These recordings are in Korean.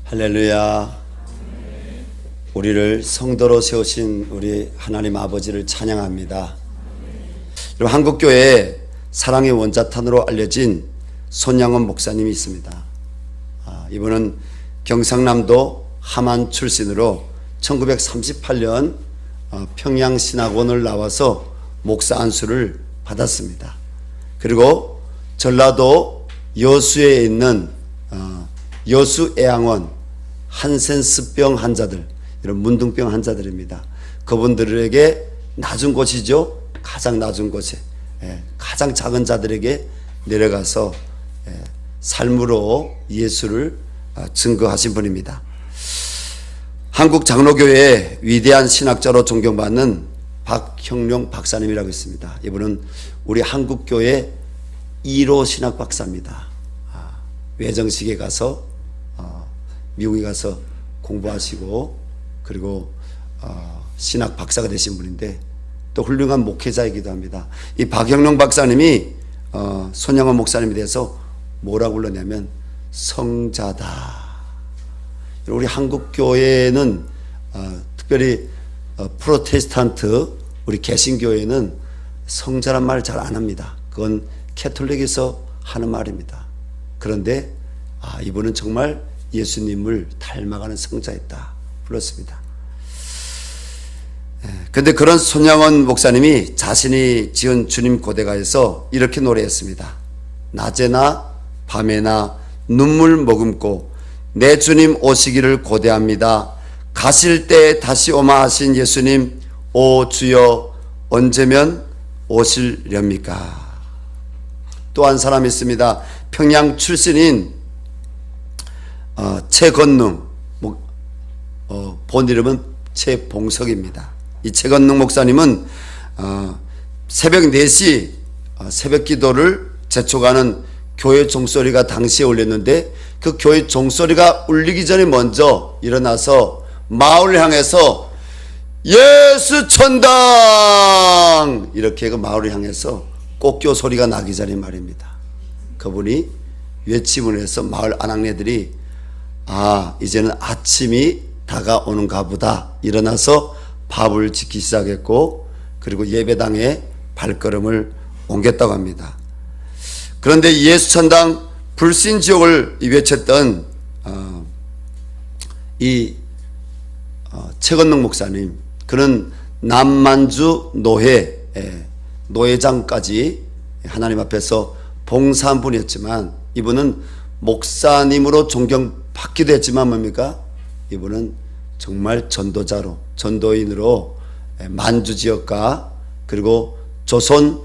할렐루야. 우리를 성도로 세우신 우리 하나님 아버지를 찬양합니다. 여러분, 한국교회에 사랑의 원자탄으로 알려진 손양원 목사님이 있습니다. 이분은 경상남도 함안 출신으로 1938년 평양신학원을 나와서 목사 안수를 받았습니다. 그리고 전라도 여수에 있는 여수애양원 한센스병 환자들, 이런 문둥병 환자들입니다. 그분들에게 낮은 곳이죠. 가장 낮은 곳에 가장 작은 자들에게 내려가서 삶으로 예수를 증거하신 분입니다. 한국 장로교회의 위대한 신학자로 존경받는 박형룡 박사님이라고 있습니다. 이분은 우리 한국교회 1호 신학 박사입니다. 외정식에 가서 미국에 가서 공부하시고 그리고 신학 박사가 되신 분인데 또 훌륭한 목회자이기도 합니다. 이 박형룡 박사님이 손양원 목사님에 대해서 뭐라고 불렀냐면 성자다. 우리 한국 교회는 특별히 프로테스탄트 우리 개신교회는 성자란 말을 잘 안 합니다. 그건 캐톨릭에서 하는 말입니다. 그런데 이분은 정말 예수님을 닮아가는 성자였다 불렀습니다. 그런데 그런 손양원 목사님이 자신이 지은 주님 고대가에서 이렇게 노래했습니다. 낮에나 밤에나 눈물 머금고 내 주님 오시기를 고대합니다. 가실 때 다시 오마 하신 예수님, 오 주여 언제면 오시렵니까? 또 한 사람이 있습니다. 평양 출신인 최건능, 본 이름은 최봉석입니다. 이 최건능 목사님은 새벽 4시 새벽 기도를 재촉하는 교회 종소리가 당시에 울렸는데 그 교회 종소리가 울리기 전에 먼저 일어나서 마을을 향해서 예수 천당 이렇게 그 마을을 향해서 꽃교 소리가 나기 전에 말입니다. 그분이 외침을 해서 마을 아낙네들이 이제는 아침이 다가오는가 보다 일어나서 밥을 짓기 시작했고 그리고 예배당에 발걸음을 옮겼다고 합니다. 그런데 예수천당 불신지옥을 외쳤던 이 최건능 목사님, 그는 남만주 노회장까지 하나님 앞에서 봉사한 분이었지만 이분은 목사님으로 존경받기도 했지만 뭡니까? 이분은 정말 전도인으로 만주 지역과 그리고 조선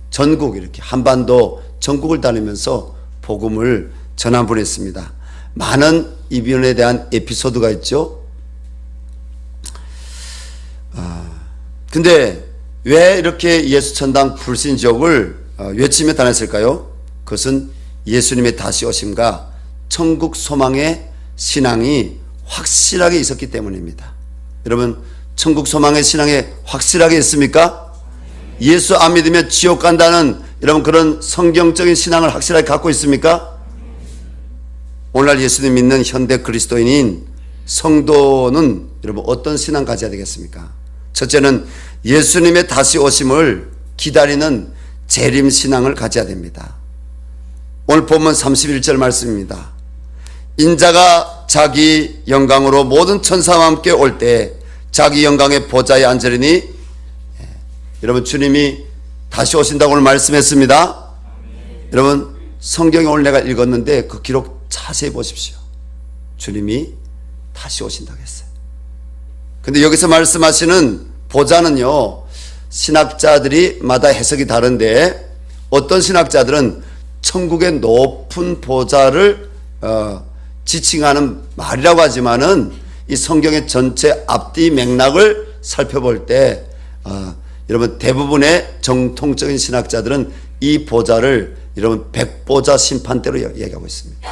전국 이렇게 한반도 전국을 다니면서 복음을 전한 분이었습니다. 많은 이분에 대한 에피소드가 있죠. 근데 왜 이렇게 예수천당 불신지옥을 외치며 다녔을까요? 그것은 예수님의 다시 오심과 천국 소망의 신앙이 확실하게 있었기 때문입니다. 여러분, 천국 소망의 신앙이 확실하게 있습니까? 예수 안 믿으면 지옥 간다는 여러분 그런 성경적인 신앙을 확실하게 갖고 있습니까? 오늘날 예수님 믿는 현대 그리스도인인 성도는 여러분 어떤 신앙 가져야 되겠습니까? 첫째는 예수님의 다시 오심을 기다리는 재림 신앙을 가져야 됩니다. 오늘 본문 31절 말씀입니다. 인자가 자기 영광으로 모든 천사와 함께 올 때 자기 영광의 보좌에 앉으리니, 여러분 주님이 다시 오신다고 오늘 말씀했습니다. 여러분 성경에 오늘 내가 읽었는데 그 기록 자세히 보십시오. 주님이 다시 오신다고 했어요. 근데 여기서 말씀하시는 보좌는요, 신학자들이 마다 해석이 다른데 어떤 신학자들은 천국의 높은 보좌를 지칭하는 말이라고 하지만은 이 성경의 전체 앞뒤 맥락을 살펴볼 때 여러분 대부분의 정통적인 신학자들은 이 보좌를 여러분 백보좌 심판대로 얘기하고 있습니다.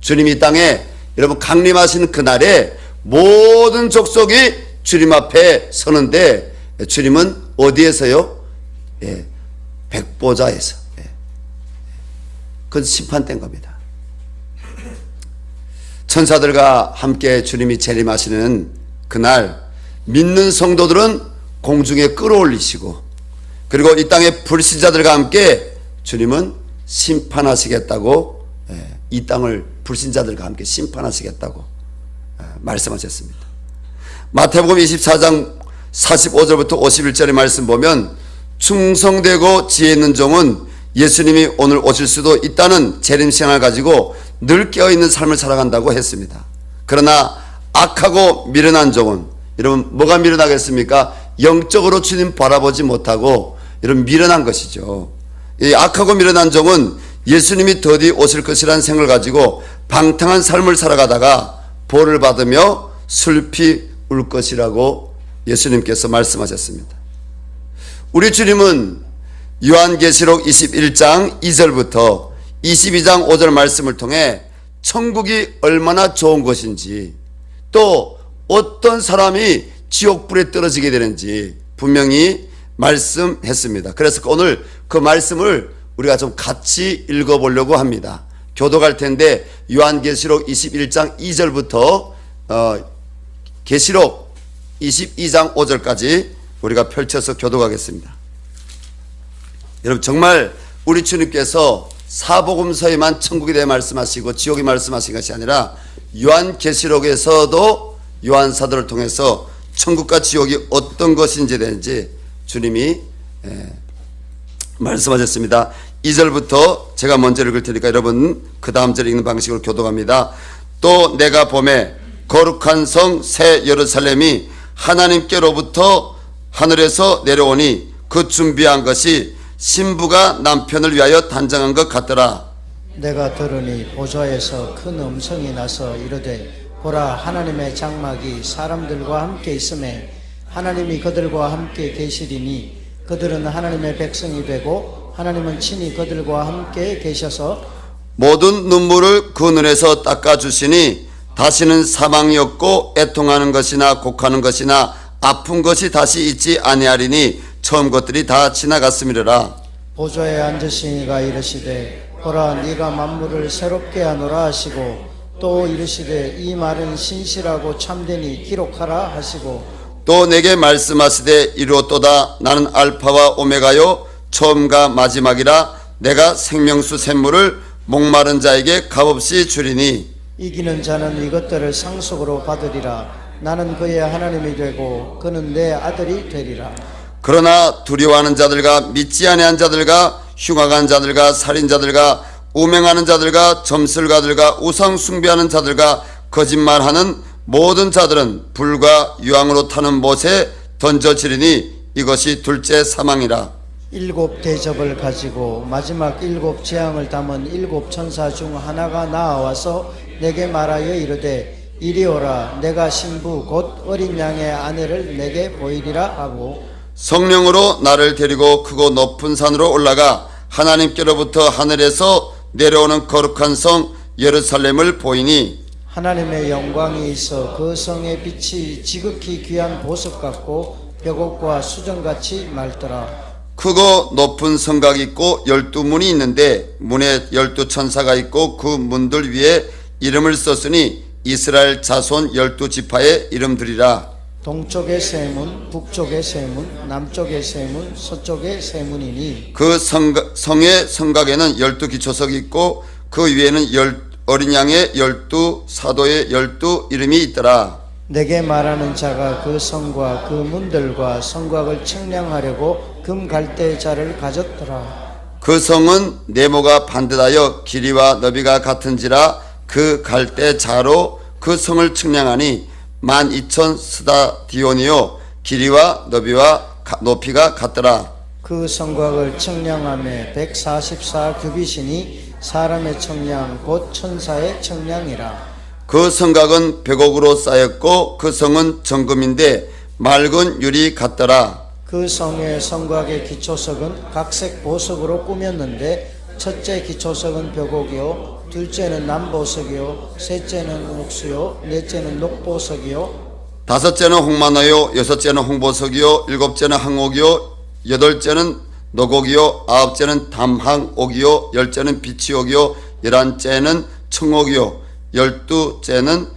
주님이 이 땅에 여러분 강림하시는 그날에 모든 족속이 주님 앞에 서는데 주님은 어디에서요? 백보좌에서. 그건 심판된 겁니다. 천사들과 함께 주님이 재림하시는 그날 믿는 성도들은 공중에 끌어올리시고, 그리고 이 땅의 불신자들과 함께 주님은 심판하시겠다고, 이 땅을 불신자들과 함께 심판하시겠다고 말씀하셨습니다. 마태복음 24장 45절부터 51절의 말씀 보면, 충성되고 지혜 있는 종은 예수님이 오늘 오실 수도 있다는 재림신앙을 가지고 늘 깨어있는 삶을 살아간다고 했습니다. 그러나 악하고 미련한 종은, 여러분 뭐가 미련하겠습니까? 영적으로 주님 바라보지 못하고 이런 미련한 것이죠. 이 악하고 미련한 종은 예수님이 더디 오실 것이라는 생각을 가지고 방탕한 삶을 살아가다가 벌을 받으며 슬피 울 것이라고 예수님께서 말씀하셨습니다. 우리 주님은 요한계시록 21장 2절부터 22장 5절 말씀을 통해 천국이 얼마나 좋은 것인지, 또 어떤 사람이 지옥불에 떨어지게 되는지 분명히 말씀했습니다. 그래서 오늘 그 말씀을 우리가 좀 같이 읽어보려고 합니다. 교독할 텐데 요한계시록 21장 2절부터 계시록 22장 5절까지 우리가 펼쳐서 교독하겠습니다. 여러분 정말 우리 주님께서 사복음서에만 천국에 대해 말씀하시고 지옥에 말씀하신 것이 아니라 요한계시록에서도 요한사도를 통해서 천국과 지옥이 어떤 것인지에 대한지 주님이 말씀하셨습니다. 2절부터 제가 먼저 읽을 테니까 여러분 그 다음 절 읽는 방식으로 교독합니다. 또 내가 보매 거룩한 성 새 예루살렘이 하나님께로부터 하늘에서 내려오니 그 준비한 것이 신부가 남편을 위하여 단장한 것 같더라. 내가 들으니 보좌에서 큰 음성이 나서 이르되 보라, 하나님의 장막이 사람들과 함께 있음에 하나님이 그들과 함께 계시리니 그들은 하나님의 백성이 되고 하나님은 친히 그들과 함께 계셔서 모든 눈물을 그 눈에서 닦아주시니 다시는 사망이 없고 애통하는 것이나 곡하는 것이나 아픈 것이 다시 있지 아니하리니 처음 것들이 다 지나갔음이라. 보좌에 앉으신 이가 이르시되 보라, 네가 만물을 새롭게 하노라 하시고 또 이르시되 이 말은 신실하고 참되니 기록하라 하시고 또 내게 말씀하시되 이루었도다. 나는 알파와 오메가요 처음과 마지막이라. 내가 생명수 샘물을 목마른 자에게 값없이 주리니 이기는 자는 이것들을 상속으로 받으리라. 나는 그의 하나님이 되고 그는 내 아들이 되리라. 그러나 두려워하는 자들과 믿지 아니한 자들과 흉악한 자들과 살인자들과 우명하는 자들과 점술가들과 우상 숭배하는 자들과 거짓말하는 모든 자들은 불과 유황으로 타는 못에 던져지리니 이것이 둘째 사망이라. 일곱 대접을 가지고 마지막 일곱 재앙을 담은 일곱 천사 중 하나가 나와서 내게 말하여 이르되 이리 오라. 내가 신부 곧 어린 양의 아내를 내게 보이리라 하고 성령으로 나를 데리고 크고 높은 산으로 올라가 하나님께로부터 하늘에서 내려오는 거룩한 성 예루살렘을 보이니 하나님의 영광이 있어 그 성의 빛이 지극히 귀한 보석 같고 벽옥과 수정같이 맑더라. 크고 높은 성곽이 있고 12문이 있는데 문에 12천사가 있고 그 문들 위에 이름을 썼으니 이스라엘 자손 12지파의 이름들이라. 동쪽의 세 문, 북쪽의 세 문, 남쪽의 세 문, 서쪽의 세 문이니 그 성의 성곽에는 12기초석이 있고 그 위에는 어린 양의 12사도의 12 이름이 있더라. 내게 말하는 자가 그 성과 그 문들과 성곽을 측량하려고 금 갈대자를 가졌더라. 그 성은 네모가 반듯하여 길이와 너비가 같은지라. 그 갈대자로 그 성을 측량하니 12,000 스다디온이요 길이와 너비와 높이가 같더라. 그 성곽을 측량하며 144 규빗이니 사람의 측량 곧 천사의 측량이라. 그 성곽은 벽옥으로 쌓였고 그 성은 정금인데 맑은 유리 같더라. 그 성의 성곽의 기초석은 각색 보석으로 꾸몄는데 첫째 기초석은 벽옥이요 둘째는 남보석이요 셋째는 옥수요 넷째는 녹보석이요 다섯째는 홍마노요 여섯째는 홍보석이요 일곱째는 항옥이요 여덟째는 노곡이요 아홉째는 담항옥이요 열째는 비치옥이요 열한째는 청옥이요 12째는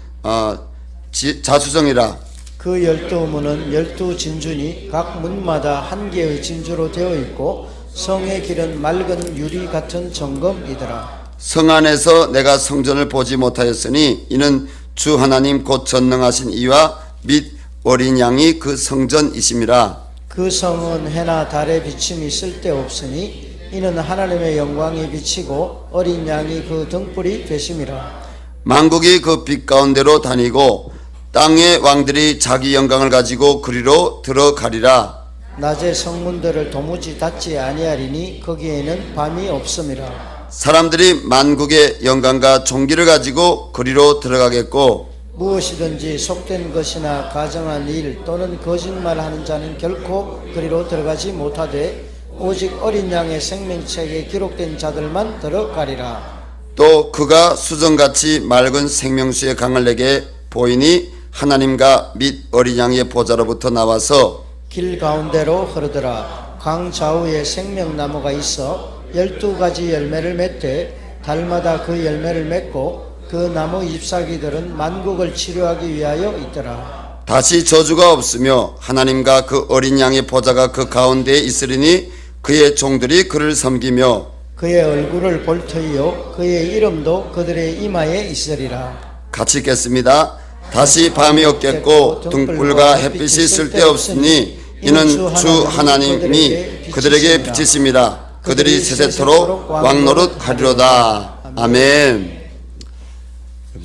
자수성이라. 그 12문은 12진주니 각 문마다 한 개의 진주로 되어 있고 성의 길은 맑은 유리 같은 정금이더라. 성 안에서 내가 성전을 보지 못하였으니 이는 주 하나님 곧 전능하신 이와 및 어린 양이 그 성전이심이라. 그 성은 해나 달의 비침이 쓸데없으니 이는 하나님의 영광이 비치고 어린 양이 그 등불이 되심이라. 만국이 그 빛 가운데로 다니고 땅의 왕들이 자기 영광을 가지고 그리로 들어가리라. 낮에 성문들을 도무지 닫지 아니하리니 거기에는 밤이 없음이라. 사람들이 만국의 영광과 존귀를 가지고 그리로 들어가겠고 무엇이든지 속된 것이나 가정한 일 또는 거짓말하는 자는 결코 그리로 들어가지 못하되 오직 어린 양의 생명책에 기록된 자들만 들어가리라. 또 그가 수정같이 맑은 생명수의 강을 내게 보이니 하나님과 및 어린 양의 보좌로부터 나와서 길 가운데로 흐르더라. 강 좌우에 생명나무가 있어 12가지 열매를 맺되 달마다 그 열매를 맺고 그 나무 잎사귀들은 만국을 치료하기 위하여 있더라. 다시 저주가 없으며 하나님과 그 어린 양의 보좌가 그 가운데에 있으리니 그의 종들이 그를 섬기며 그의 얼굴을 볼 터이요 그의 이름도 그들의 이마에 있으리라. 같이 읽겠습니다. 다시 밤이 없겠고 등불과 햇빛이 쓸데없으니 이는 주 하나님이 그들에게 빛이십니다. 그들이 세세토록 왕노릇 하리로다. 아멘.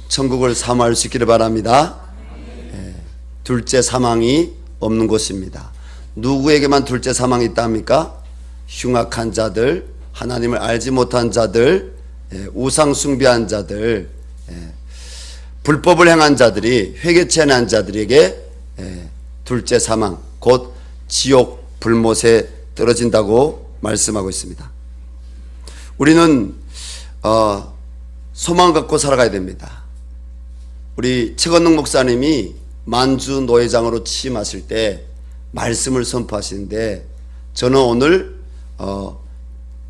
천국을 사모할 수 있기를 바랍니다. 둘째 사망이 없는 곳입니다. 누구에게만 둘째 사망이 있다 합니까? 흉악한 자들, 하나님을 알지 못한 자들, 우상 숭배한 자들, 불법을 행한 자들이, 회개치 않은 자들에게 둘째 사망, 곧 지옥 불못에 떨어진다고 말씀하고 있습니다. 우리는 소망 갖고 살아가야 됩니다. 우리 최건능 목사님이 만주 노회장으로 취임하실 때 말씀을 선포하시는데 저는 오늘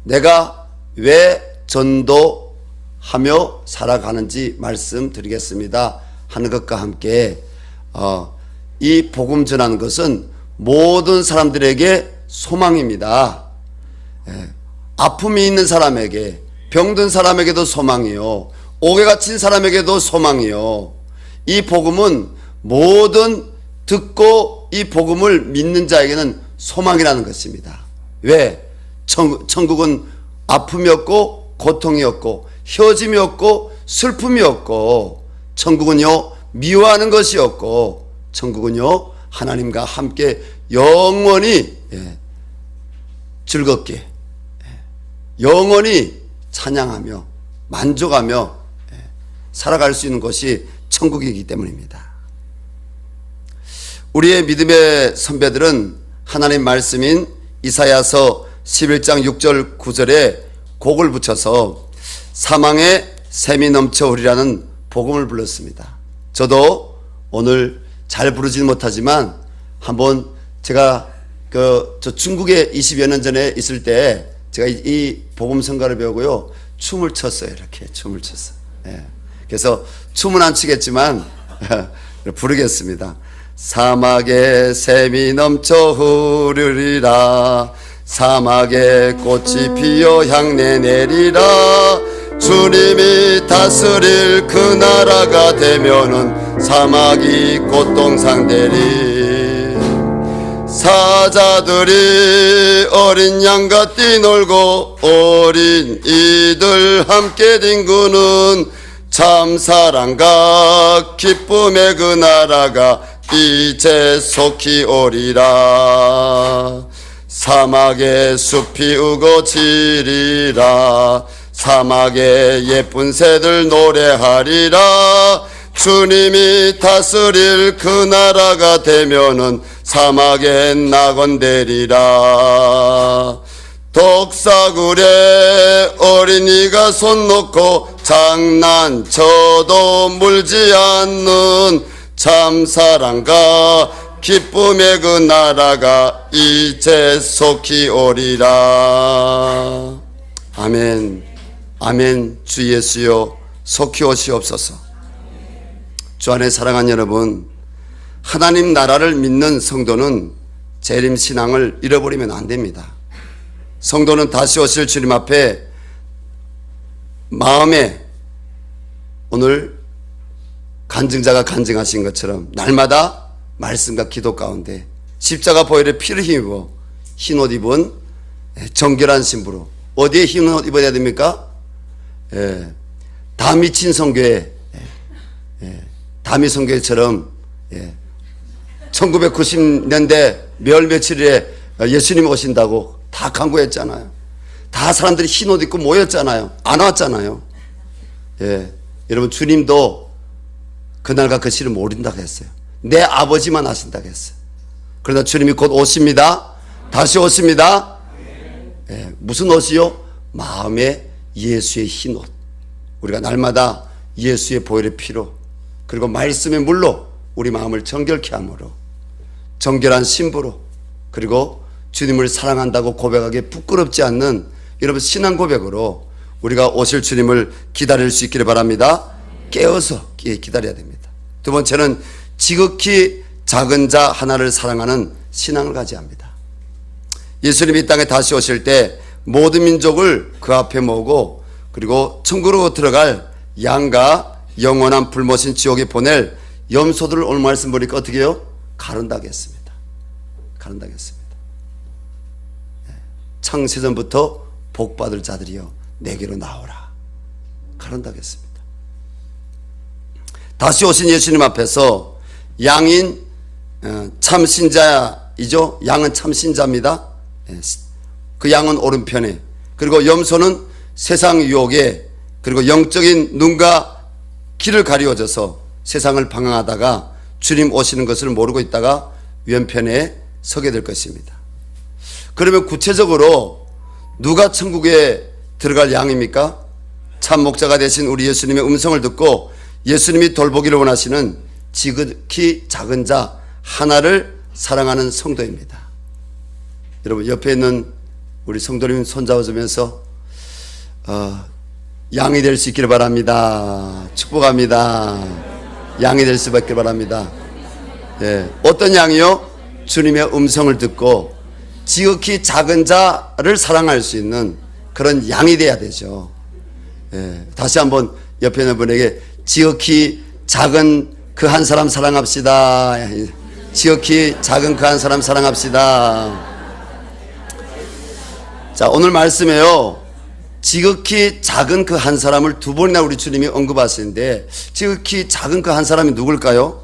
내가 왜 전도하며 살아가는지 말씀드리겠습니다 하는 것과 함께 이 복음 전하는 것은 모든 사람들에게 소망입니다. 아픔이 있는 사람에게, 병든 사람에게도 소망이요, 옥에 갇힌 사람에게도 소망이요. 이 복음은 모든 듣고 이 복음을 믿는 자에게는 소망이라는 것입니다. 왜? 천국은 아픔이 없고 고통이 없고 헤어짐이 없고 슬픔이 없고 천국은요 미워하는 것이 없고 천국은요 하나님과 함께 영원히 즐겁게 영원히 찬양하며 만족하며 살아갈 수 있는 것이 천국이기 때문입니다. 우리의 믿음의 선배들은 하나님 말씀인 이사야서 11장 6절 9절에 곡을 붙여서 사망의 샘이 넘쳐 흐리라는 복음을 불렀습니다. 저도 오늘 잘 부르지는 못하지만 한번 제가 저 중국에 20여 년 전에 있을 때 제가 이 복음 성가를 배우고요 춤을 췄어요. 이렇게 춤을 췄어요. 그래서 춤은 안 추겠지만 부르겠습니다. 사막에 샘이 넘쳐 흐르리라. 사막에 꽃이 피어 향내 내리라. 주님이 다스릴 그 나라가 되면은 사막이 꽃동산 되리. 사자들이 어린 양과 뛰놀고 어린 이들 함께 뒹구는 참 사랑과 기쁨의 그 나라가 이제 속히 오리라. 사막에 숲이 우거지리라. 사막에 예쁜 새들 노래하리라. 주님이 다스릴 그 나라가 되면은 사막엔 낙원되리라. 독사굴에 어린이가 손 놓고 장난쳐도 물지 않는 참 사랑과 기쁨의 그 나라가 이제 속히 오리라. 아멘. 아멘. 주 예수여 속히 오시옵소서. 주 안에 사랑하는 여러분, 하나님 나라를 믿는 성도는 재림 신앙을 잃어버리면 안 됩니다. 성도는 다시 오실 주님 앞에 마음에 오늘 간증자가 간증하신 것처럼 날마다 말씀과 기도 가운데 십자가 보혈의 피를 힘입어 흰옷 입은 정결한 신부로, 어디에 흰옷 입어야 됩니까? 다 미친 성교회, 다미 성교회처럼 1990년대 몇 며칠에 예수님 오신다고 다 강구했잖아요. 다 사람들이 흰옷 입고 모였잖아요. 안 왔잖아요. 여러분, 주님도 그날과 그 시를 모른다고 했어요. 내 아버지만 아신다고 했어요. 그러나 주님이 곧 오십니다. 다시 오십니다. 무슨 옷이요? 마음에 예수의 흰옷. 우리가 날마다 예수의 보혈의 피로, 그리고 말씀의 물로 우리 마음을 정결케 함으로, 정결한 신부로, 그리고 주님을 사랑한다고 고백하기에 부끄럽지 않는 여러분 신앙 고백으로 우리가 오실 주님을 기다릴 수 있기를 바랍니다. 깨어서 기다려야 됩니다. 두 번째는 지극히 작은 자 하나를 사랑하는 신앙을 가져야 합니다. 예수님이 이 땅에 다시 오실 때 모든 민족을 그 앞에 모으고, 그리고 천국으로 들어갈 양과 영원한 불못인 지옥에 보낼 염소들을 오늘 말씀 보니까 어떻게 해요? 가른다고 했습니다. 가른다고 했습니다. 창세전부터 복받을 자들이여 내게로 나오라. 가른다고 했습니다. 다시 오신 예수님 앞에서 양인 참신자이죠. 양은 참신자입니다. 그 양은 오른편에, 그리고 염소는 세상 유혹에, 그리고 영적인 눈과 귀를 가리워져서 세상을 방황하다가 주님 오시는 것을 모르고 있다가 왼편에 서게 될 것입니다. 그러면 구체적으로 누가 천국에 들어갈 양입니까? 참 목자가 되신 우리 예수님의 음성을 듣고 예수님이 돌보기를 원하시는 지극히 작은 자 하나를 사랑하는 성도입니다. 여러분, 옆에 있는 우리 성도님 손잡아주면서 양이 될 수 있기를 바랍니다. 축복합니다. 양이 될 수 있기를 바랍니다. 어떤 양이요? 주님의 음성을 듣고 지극히 작은 자를 사랑할 수 있는 그런 양이 돼야 되죠. 다시 한번 옆에 있는 분에게 지극히 작은 그 한 사람 사랑합시다. 지극히 작은 그 한 사람 사랑합시다. 자, 오늘 말씀에요, 지극히 작은 그 한 사람을 두 번이나 우리 주님이 언급하시는데, 지극히 작은 그 한 사람이 누굴까요?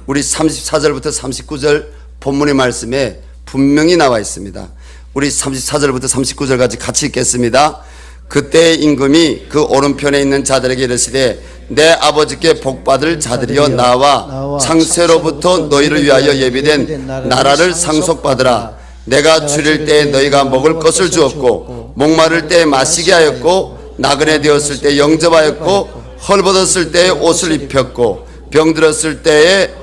우리 34절부터 39절 본문의 말씀에 분명히 나와 있습니다. 우리 34절부터 39절까지 같이 읽겠습니다. 그때 임금이 그 오른편에 있는 자들에게 이르시되 내 아버지께 복받을 자들이여 나와 창세로부터 너희를 위하여 예비된 나라를 상속받으라. 내가 줄일 때 너희가 먹을 것을 주었고, 목마를 때 마시게 하였고, 나그네 되었을 때 영접하였고, 헐벗었을 때 옷을 입혔고, 병들었을 때에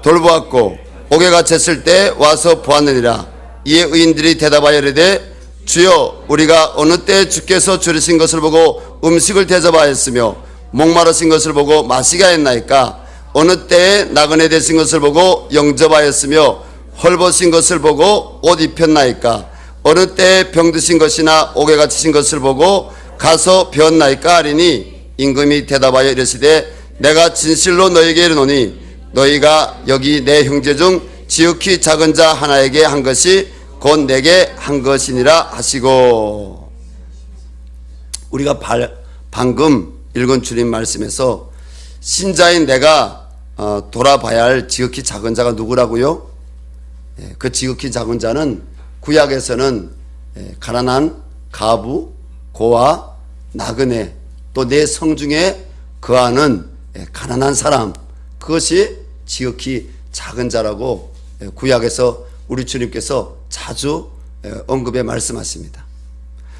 돌보았고, 옥에 갇혔을 때 와서 보았느니라. 이에 의인들이 대답하여 이르되 주여, 우리가 어느 때 주께서 줄이신 것을 보고 음식을 대접하였으며 목마르신 것을 보고 마시게 하였나이까? 어느 때에 나그네 되신 것을 보고 영접하였으며 헐벗은 것을 보고 옷 입혔나이까? 어느 때에 병드신 것이나 옥에 갇히신 것을 보고 가서 배웠나이까? 하리니 임금이 대답하여 이르시되 내가 진실로 너희에게 이르노니 너희가 여기 내 형제 중 지극히 작은 자 하나에게 한 것이 곧 내게 한 것이니라 하시고. 우리가 방금 읽은 주님 말씀에서 신자인 내가 돌아봐야 할 지극히 작은 자가 누구라고요? 그 지극히 작은 자는 구약에서는 가난한 가부, 고아, 나그네, 또 내 성중에 거하는 가난한 사람, 그것이 지극히 작은 자라고 구약에서 우리 주님께서 자주 언급해 말씀하십니다.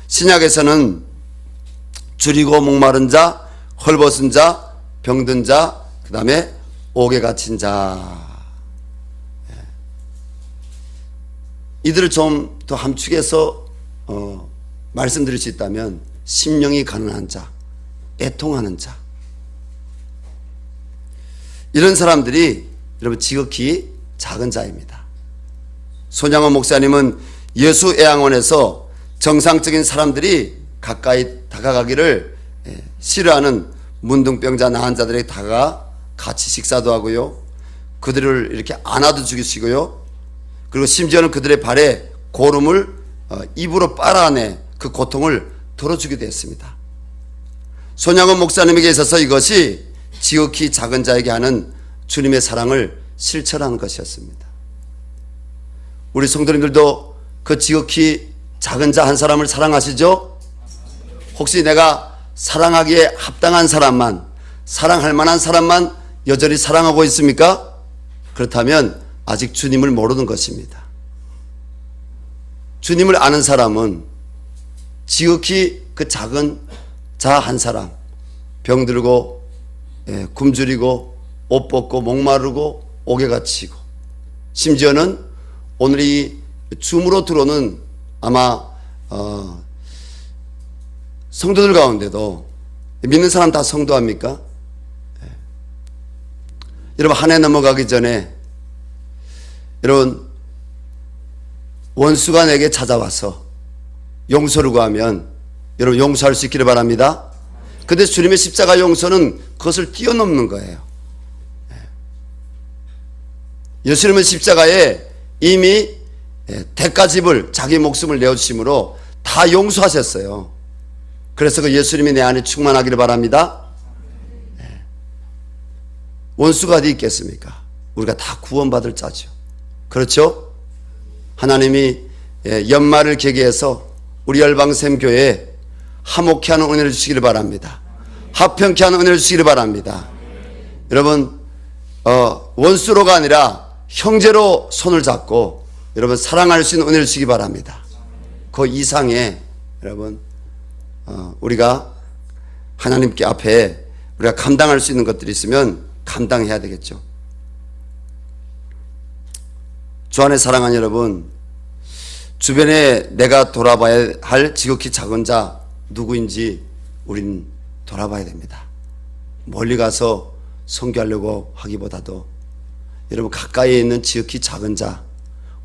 신약에서는 줄이고 목마른 자, 헐벗은 자, 병든 자, 그 다음에 옥에 갇힌 자, 이들을 좀 더 함축해서 말씀드릴 수 있다면 심령이 가난한 자, 애통하는 자. 이런 사람들이 여러분 지극히 작은 자입니다. 손양원 목사님은 예수 애양원에서 정상적인 사람들이 가까이 다가가기를 싫어하는 문둥병자 나은 자들에게 다가가 같이 식사도 하고요, 그들을 이렇게 안아도 죽이시고요, 그리고 심지어는 그들의 발에 고름을 입으로 빨아내 그 고통을 덜어주기도 했습니다. 손양원 목사님에게 있어서 이것이 지극히 작은 자에게 하는 주님의 사랑을 실천하는 것이었습니다. 우리 성도님들도 그 지극히 작은 자 한 사람을 사랑하시죠? 혹시 내가 사랑하기에 합당한 사람만, 사랑할 만한 사람만 여전히 사랑하고 있습니까? 그렇다면 아직 주님을 모르는 것입니다. 주님을 아는 사람은 지극히 그 작은 자 한 사람, 병들고 굶주리고 옷 벗고 목마르고 옥에 갇히고, 심지어는 오늘 이 줌으로 들어오는 아마 성도들 가운데도 믿는 사람 다 성도합니까? 여러분, 한 해 넘어가기 전에 여러분, 원수가 내게 찾아와서 용서를 구하면 여러분 용서할 수 있기를 바랍니다. 근데 주님의 십자가 용서는 그것을 뛰어넘는 거예요. 예수님은 십자가에 이미 대가집을, 자기 목숨을 내어주심으로 다 용서하셨어요. 그래서 그 예수님이 내 안에 충만하기를 바랍니다. 원수가 어디 있겠습니까? 우리가 다 구원받을 자죠. 그렇죠? 하나님이 연말을 계기해서 우리 열방샘 교회에 화목케 하는 은혜를 주시기를 바랍니다. 화평케 하는 은혜를 주시기를 바랍니다. 여러분, 원수로가 아니라 형제로 손을 잡고 여러분 사랑할 수 있는 은혜를 주시기 바랍니다. 그 이상의 여러분 우리가 하나님께 앞에 우리가 감당할 수 있는 것들이 있으면 감당해야 되겠죠. 주 안에 사랑하는 여러분, 주변에 내가 돌아봐야 할 지극히 작은 자 누구인지 우린 돌아봐야 됩니다. 멀리 가서 선교하려고 하기보다도 여러분 가까이에 있는 지극히 작은 자,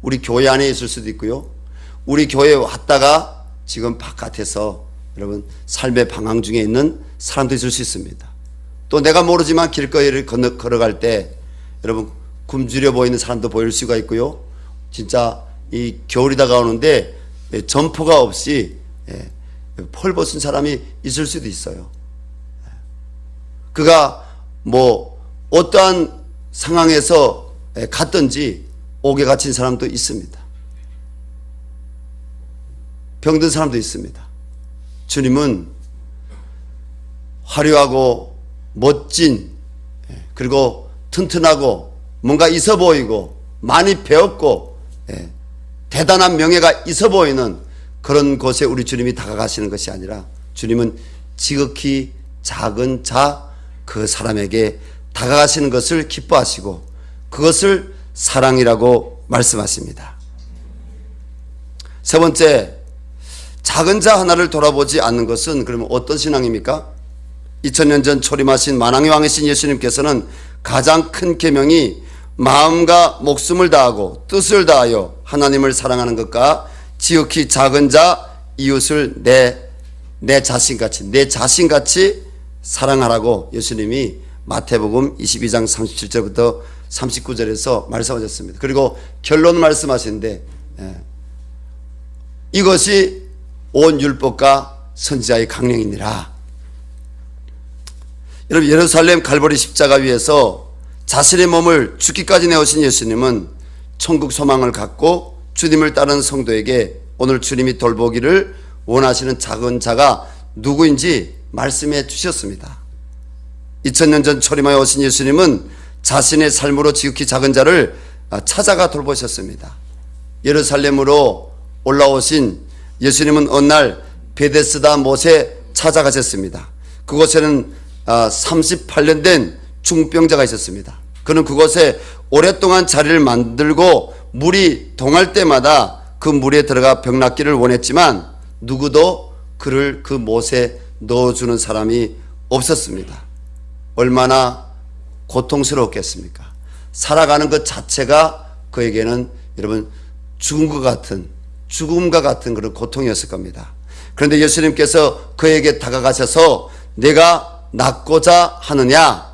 우리 교회 안에 있을 수도 있고요, 우리 교회에 왔다가 지금 바깥에서 여러분 삶의 방황 중에 있는 사람도 있을 수 있습니다. 또 내가 모르지만 길거리를 걸어갈 때 여러분 굶주려 보이는 사람도 보일 수가 있고요, 진짜 이 겨울이 다가오는데 점퍼가 없이 펄 벗은 사람이 있을 수도 있어요. 그가 뭐 어떠한 상황에서 갔든지 옥에 갇힌 사람도 있습니다. 병든 사람도 있습니다. 주님은 화려하고 멋진, 그리고 튼튼하고 뭔가 있어 보이고 많이 배웠고 대단한 명예가 있어 보이는 그런 곳에 우리 주님이 다가가시는 것이 아니라 주님은 지극히 작은 자 그 사람에게 다가가시는 것을 기뻐하시고 그것을 사랑이라고 말씀하십니다. 세 번째, 작은 자 하나를 돌아보지 않는 것은 그러면 어떤 신앙입니까? 2000년 전 초림하신 만왕의 왕이신 예수님께서는 가장 큰 계명이 마음과 목숨을 다하고 뜻을 다하여 하나님을 사랑하는 것과 지극히 작은 자 이웃을 내 자신같이 사랑하라고 예수님이 마태복음 22장 37절부터 39절에서 말씀하셨습니다. 그리고 결론 말씀하시는데 이것이 온 율법과 선지자의 강령이니라. 여러분, 예루살렘 갈보리 십자가 위에서 자신의 몸을 죽기까지 내오신 예수님은 천국 소망을 갖고 주님을 따르는 성도에게 오늘 주님이 돌보기를 원하시는 작은 자가 누구인지 말씀해 주셨습니다. 2000년 전 초림하여 오신 예수님은 자신의 삶으로 지극히 작은 자를 찾아가 돌보셨습니다. 예루살렘으로 올라오신 예수님은 어느 날 베데스다 못에 찾아가셨습니다. 그곳에는 38년 된 중병자가 있었습니다. 그는 그곳에 오랫동안 자리를 만들고 물이 동할 때마다 그 물에 들어가 병 낫기를 원했지만 누구도 그를 그 못에 넣어주는 사람이 없었습니다. 얼마나 고통스러웠겠습니까? 살아가는 것 자체가 그에게는 여러분 죽음과 같은 그런 고통이었을 겁니다. 그런데 예수님께서 그에게 다가가셔서 내가 낫고자 하느냐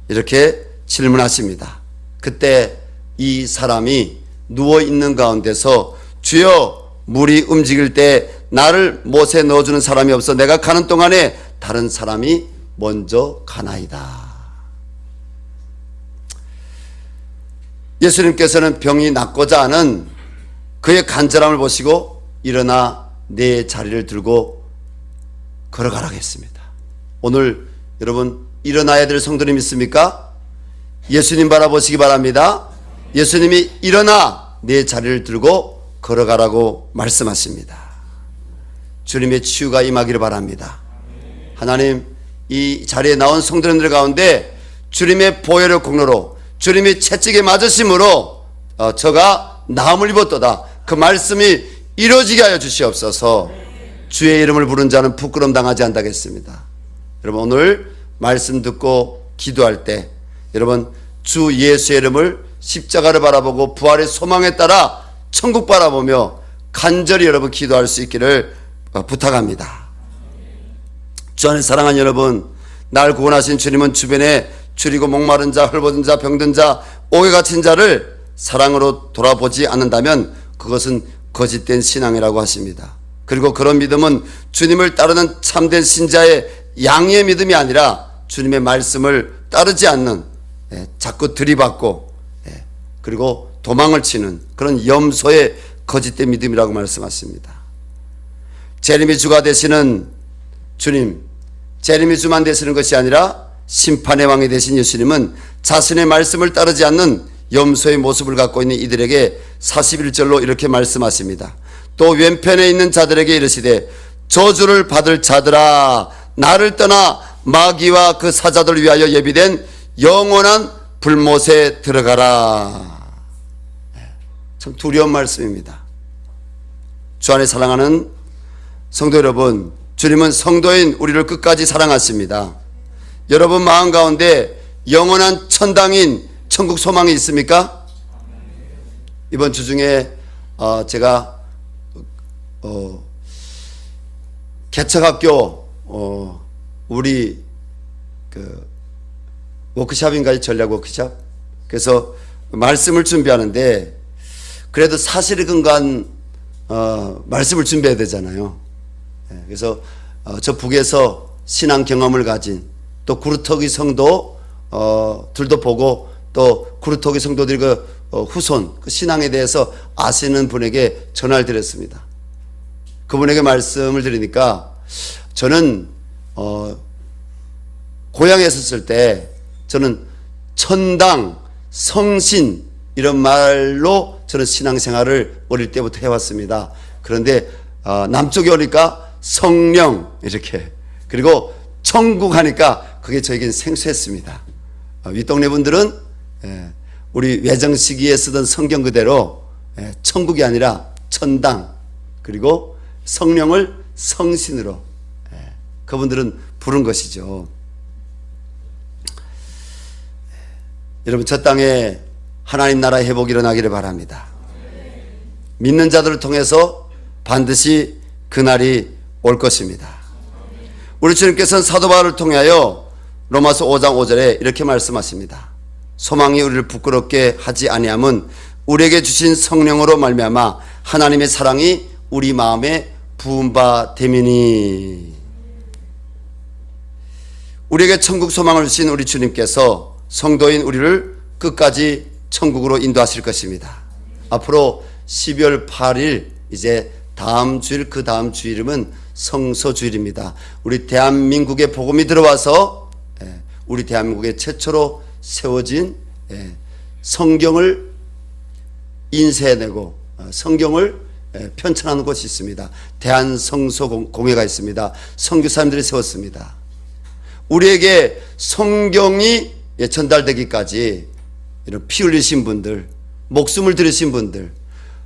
이렇게 질문하십니다. 그때 이 사람이 누워있는 가운데서 주여 물이 움직일 때 나를 못에 넣어주는 사람이 없어 내가 가는 동안에 다른 사람이 먼저 가나이다. 예수님께서는 병이 낫고자 하는 그의 간절함을 보시고 일어나 내 자리를 들고 걸어가라고 했습니다. 오늘 여러분 일어나야 될 성도님 있습니까? 예수님 바라보시기 바랍니다. 예수님이 일어나 내 자리를 들고 걸어가라고 말씀하십니다. 주님의 치유가 임하기를 바랍니다. 하나님, 이 자리에 나온 성도님들 가운데 주님의 보혈의 공로로 주님이 채찍에 맞으심으로 저가 나음을 입었도다. 그 말씀이 이루어지게 하여 주시옵소서. 주의 이름을 부른 자는 부끄럼 당하지 않다겠습니다. 여러분 오늘 말씀 듣고 기도할 때 여러분 주 예수의 이름을 십자가를 바라보고 부활의 소망에 따라 천국 바라보며 간절히 여러분 기도할 수 있기를 부탁합니다. 주 안에 사랑하는 여러분, 날 구원하신 주님은 주변에 줄이고 목마른 자, 헐벗은 자, 병든 자, 옥에 갇힌 자를 사랑으로 돌아보지 않는다면 그것은 거짓된 신앙이라고 하십니다. 그리고 그런 믿음은 주님을 따르는 참된 신자의 양의 믿음이 아니라 주님의 말씀을 따르지 않는 자꾸 들이받고 그리고 도망을 치는 그런 염소의 거짓된 믿음이라고 말씀하십니다. 재림의 주가 되시는 주님, 재림의 주만 되시는 것이 아니라 심판의 왕이 되신 예수님은 자신의 말씀을 따르지 않는 염소의 모습을 갖고 있는 이들에게 41절로 이렇게 말씀하십니다. 또 왼편에 있는 자들에게 이르시되 저주를 받을 자들아 나를 떠나 마귀와 그 사자들을 위하여 예비된 영원한 불못에 들어가라. 참 두려운 말씀입니다. 주 안에 사랑하는 성도 여러분, 주님은 성도인 우리를 끝까지 사랑하십니다. 여러분 마음 가운데 영원한 천당인 천국 소망이 있습니까? 이번 주 중에 제가 개척학교 우리 그 워크숍인가요? 전략 워크숍? 그래서 말씀을 준비하는데 그래도 사실에 근거한 말씀을 준비해야 되잖아요. 그래서 저 북에서 신앙 경험을 가진 또 구루터기 성도 들도 보고 또 구루터기 성도들이 그 후손 그 신앙에 대해서 아시는 분에게 전화를 드렸습니다. 그분에게 말씀을 드리니까 저는 고향에 있었을 때 저는 천당, 성신 이런 말로 저는 신앙생활을 어릴 때부터 해왔습니다. 그런데 남쪽에 오니까 성령 이렇게 그리고 천국 하니까 그게 저에겐 생소했습니다. 윗동네 분들은 우리 외정 시기에 쓰던 성경 그대로 천국이 아니라 천당 그리고 성령을 성신으로 그분들은 부른 것이죠. 여러분 저 땅에 하나님 나라 회복이 일어나기를 바랍니다. 믿는 자들을 통해서 반드시 그날이 올 것입니다. 우리 주님께서는 사도 바울을 통하여 로마서 5장 5절에 이렇게 말씀하십니다. 소망이 우리를 부끄럽게 하지 아니함은 우리에게 주신 성령으로 말미암아 하나님의 사랑이 우리 마음에 부은 바 됨이니. 우리에게 천국 소망을 주신 우리 주님께서 성도인 우리를 끝까지 천국으로 인도하실 것입니다. 앞으로 12월 8일 이제 다음 주일 그 다음 주일이면 성서주일입니다. 우리 대한민국에 복음이 들어와서 우리 대한민국에 최초로 세워진 성경을 인쇄해내고 성경을 편찬하는 곳이 있습니다. 대한성서공회가 있습니다. 선교사님들이 세웠습니다. 우리에게 성경이 전달되기까지 이런 피 흘리신 분들, 목숨을 들이신 분들,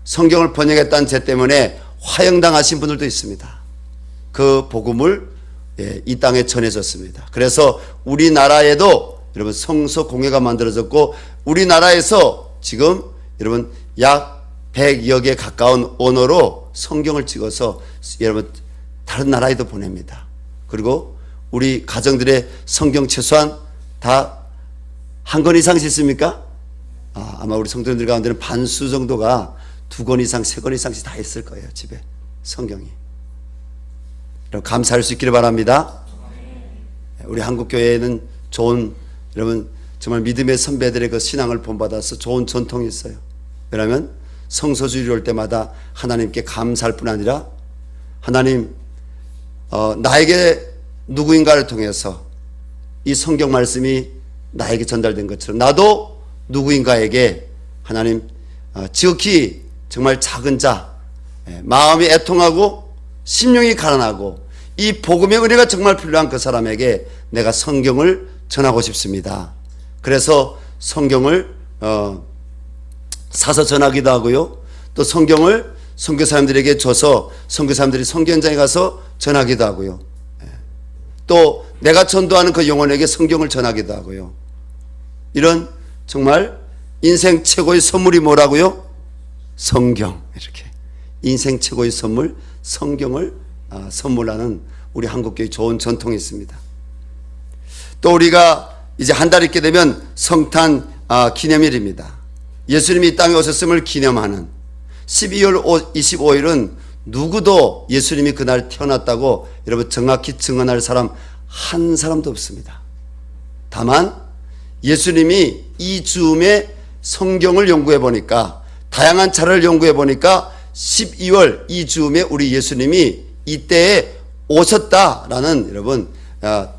성경을 번역했다는 죄 때문에 화형당하신 분들도 있습니다. 그 복음을 이 땅에 전해졌습니다. 그래서 우리나라에도 여러분 성서 공회가 만들어졌고 우리나라에서 지금 여러분 약 100여 개 가까운 언어로 성경을 찍어서 여러분 다른 나라에도 보냅니다. 그리고 우리 가정들의 성경 최소한 다 한 권 이상씩 있습니까? 아마 우리 성도님들 가운데는 반수 정도가 2권 이상, 3권 이상씩 다 있을 거예요. 집에 성경이. 여러분 감사할 수 있기를 바랍니다. 우리 한국교회에는 좋은 여러분 정말 믿음의 선배들의 그 신앙을 본받아서 좋은 전통이 있어요. 왜냐하면 성서주일이 올 때마다 하나님께 감사할 뿐 아니라 하나님 나에게 누구인가를 통해서 이 성경 말씀이 나에게 전달된 것처럼 나도 누구인가에게 하나님 지극히 정말 작은 자, 마음이 애통하고 심령이 가난하고 이 복음의 은혜가 정말 필요한 그 사람에게 내가 성경을 전하고 싶습니다. 그래서 성경을 사서 전하기도 하고요. 또 성경을 선교사님들에게 줘서 선교사님들이 선교 현장에 가서 전하기도 하고요. 또 내가 전도하는 그 영혼에게 성경을 전하기도 하고요. 이런 정말 인생 최고의 선물이 뭐라고요? 성경. 이렇게 인생 최고의 선물 성경을 선물하는 우리 한국교회 좋은 전통이 있습니다. 또 우리가 이제 한 달 있게 되면 성탄 기념일입니다. 예수님이 이 땅에 오셨음을 기념하는 12월 25일은 누구도 예수님이 그날 태어났다고 여러분 정확히 증언할 사람 한 사람도 없습니다. 다만 예수님이 이 즈음에 성경을 연구해 보니까 다양한 자료를 연구해 보니까 12월 이 즈음에 우리 예수님이 이때에 오셨다라는 여러분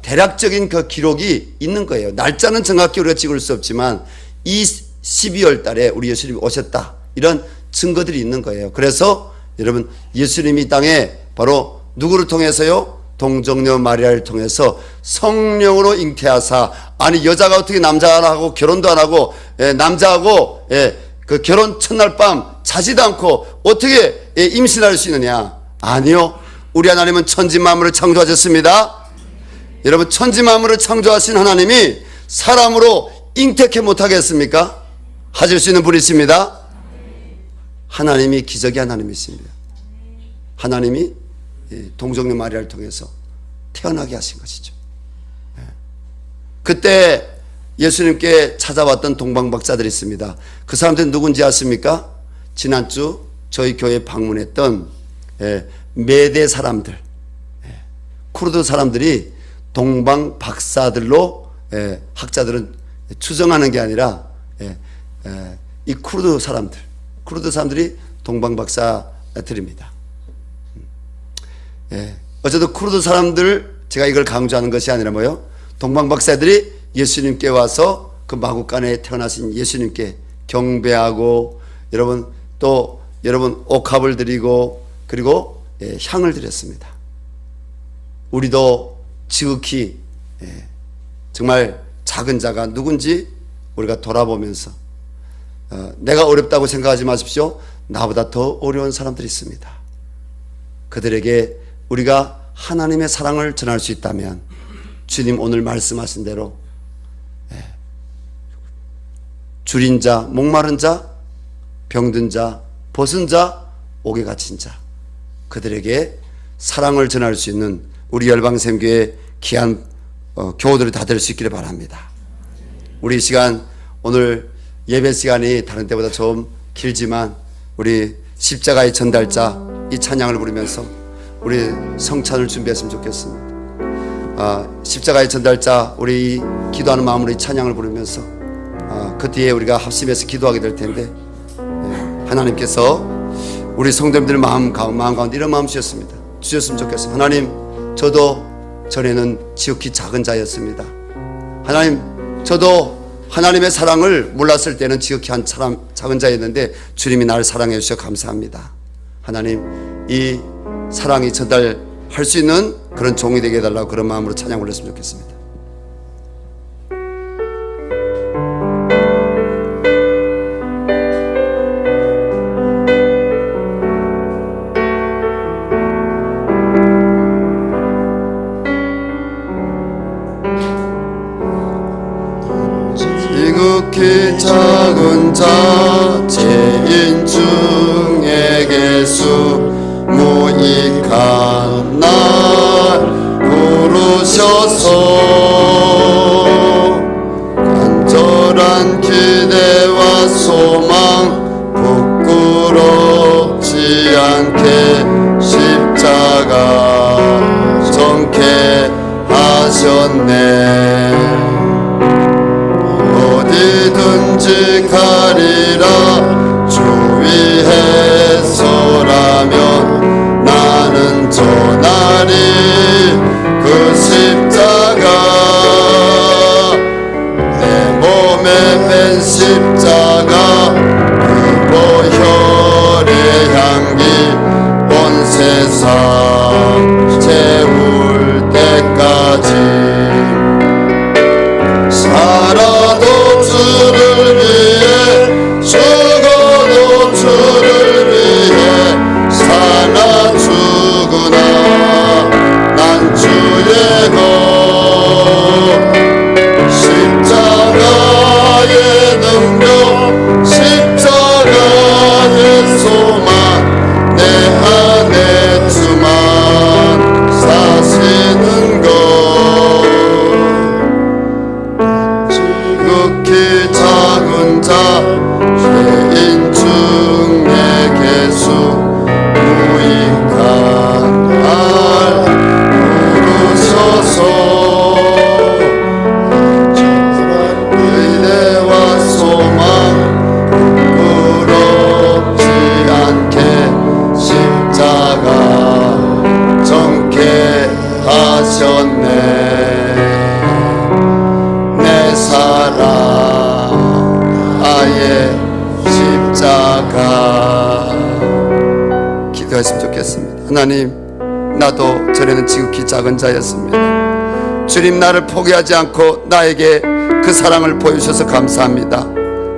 대략적인 그 기록이 있는 거예요. 날짜는 정확히 우리가 찍을 수 없지만 이 12월 달에 우리 예수님이 오셨다 이런 증거들이 있는 거예요. 그래서 여러분 예수님이 이 땅에 바로 누구를 통해서요? 동정녀 마리아를 통해서 성령으로 잉태하사 아니 여자가 어떻게 남자하고 결혼도 안 하고 남자하고 그 결혼 첫날 밤 자지도 않고 어떻게 임신할 수 있느냐? 아니요. 우리 하나님은 천지 만물을 창조하셨습니다. 여러분 천지 만물을 창조하신 하나님이 사람으로 잉태케 못하겠습니까? 하실 수 있는 분이십니다. 하나님이 기적의 하나님이십니다. 하나님이 동정녀 마리아를 통해서 태어나게 하신 것이죠. 그때 예수님께 찾아왔던 동방박사들이 있습니다. 그 사람들은 누군지 아십니까? 지난주 저희 교회에 방문했던 메대 사람들, 쿠르드 사람들이 동방박사들로 학자들은 추정하는 게 아니라 이 쿠르드 사람들이 동방박사들입니다. 어쨌든 쿠르드 사람들 제가 이걸 강조하는 것이 아니라 뭐요? 동방박사들이 예수님께 와서 그 마구간에 태어나신 예수님께 경배하고 여러분 옥합을 드리고 그리고 향을 드렸습니다. 우리도 지극히 정말 작은 자가 누군지 우리가 돌아보면서 내가 어렵다고 생각하지 마십시오. 나보다 더 어려운 사람들이 있습니다. 그들에게 우리가 하나님의 사랑을 전할 수 있다면 주님 오늘 말씀하신 대로 줄인 자, 목마른 자, 병든 자, 벗은 자, 옥에 갇힌 자 그들에게 사랑을 전할 수 있는 우리 열방샘교회 귀한 교우들이 다 될 수 있기를 바랍니다. 우리 시간 오늘 예배 시간이 다른 때보다 좀 길지만 우리 십자가의 전달자 이 찬양을 부르면서 우리 성찬을 준비했으면 좋겠습니다. 십자가의 전달자 우리 기도하는 마음으로 이 찬양을 부르면서 그 뒤에 우리가 합심해서 기도하게 될 텐데 하나님께서 우리 성도님들 마음 가운데 이런 마음 주셨으면 좋겠습니다. 하나님 저도 전에는 지극히 작은 자였습니다. 하나님 저도 하나님의 사랑을 몰랐을 때는 지극히 한 작은 자였는데 주님이 나를 사랑해 주셔서 감사합니다. 하나님 이 사랑이 전달할 수 있는 그런 종이 되게 해달라고 그런 마음으로 찬양 올렸으면 좋겠습니다. 지극히 작은 자 죄인 중에 계수 무익한 날 부르셔서 간절한 기대와 소망 부끄럽지 않게 십자가 정케 하셨네. 어디든지 가리라 주 위해서라면 나는 전하리 그 십자가 내 몸에 뺀 십자가 그 보혈의 향기 온 세상 채울 때까지 살아도 주를 위해 죽어도 주를 위해 사나 죽으나 난 주의 것 십자가의 능력 십자가의 소망 내 안에 주만 사시는 것 지극히 작은 자 죄인 중에 계수 무익한 날 부르셔서 의대와 소망 부끄럽지 않게 십자가 정케 하셨네. 내 사랑 아예 십자가. 기도했으면 좋겠습니다. 하나님, 나도 전에는 지극히 작은 자였습니다. 주님, 나를 포기하지 않고 나에게 그 사랑을 보여주셔서 감사합니다.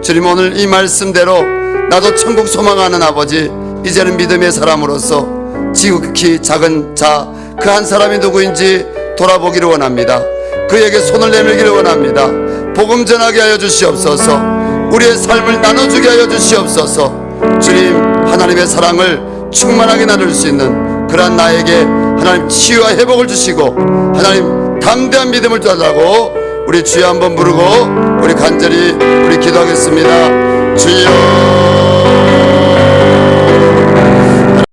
주님, 오늘 이 말씀대로 나도 천국 소망하는 아버지, 이제는 믿음의 사람으로서 지극히 작은 자 그 한 사람이 누구인지 돌아보기를 원합니다. 그에게 손을 내밀기를 원합니다. 복음 전하게 하여 주시옵소서. 우리의 삶을 나눠주게 하여 주시옵소서. 주님, 하나님의 사랑을 충만하게 나눌 수 있는 그러한 나에게 하나님 치유와 회복을 주시고 하나님 담대한 믿음을 달라고 우리 주여 한번 부르고 우리 간절히 우리 기도하겠습니다. 주여